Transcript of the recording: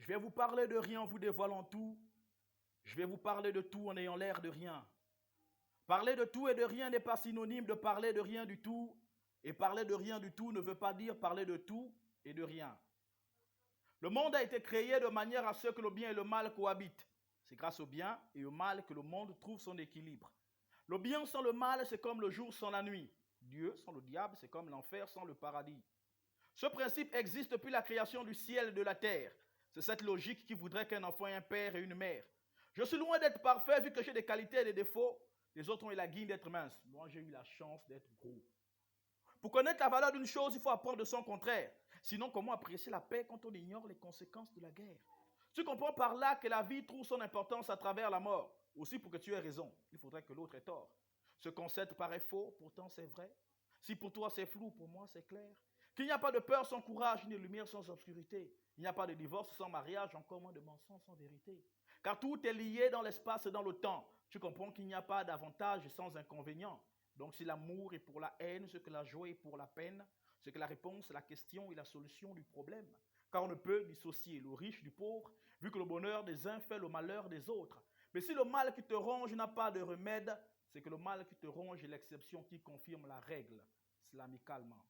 vais vous parler de rien en vous dévoilant tout. Je vais vous parler de tout en ayant l'air de rien. Parler de tout et de rien n'est pas synonyme de parler de rien du tout. Et parler de rien du tout ne veut pas dire parler de tout et de rien. Le monde a été créé de manière à ce que le bien et le mal cohabitent. C'est grâce au bien et au mal que le monde trouve son équilibre. Le bien sans le mal, c'est comme le jour sans la nuit. Dieu sans le diable, c'est comme l'enfer sans le paradis. Ce principe existe depuis la création du ciel et de la terre. C'est cette logique qui voudrait qu'un enfant ait un père et une mère. Je suis loin d'être parfait vu que j'ai des qualités et des défauts. Les autres ont eu la guine d'être minces. Moi, j'ai eu la chance d'être gros. Pour connaître la valeur d'une chose, il faut apprendre de son contraire. Sinon, comment apprécier la paix quand on ignore les conséquences de la guerre? Tu comprends par là que la vie trouve son importance à travers la mort. Aussi, pour que tu aies raison, il faudrait que l'autre ait tort. Ce concept paraît faux, pourtant c'est vrai. Si pour toi c'est flou, pour moi c'est clair. Qu'il n'y a pas de peur sans courage, ni de lumière sans obscurité. Il n'y a pas de divorce sans mariage, encore moins de mensonge sans vérité. Car tout est lié dans l'espace et dans le temps. Tu comprends qu'il n'y a pas d'avantage sans inconvénient. Donc si l'amour est pour la haine, ce que la joie est pour la peine, c'est que la réponse, la question et la solution du problème. Car on ne peut dissocier le riche du pauvre, vu que le bonheur des uns fait le malheur des autres. Mais si le mal qui te ronge n'a pas de remède, c'est que le mal qui te ronge est l'exception qui confirme la règle, islamiquement.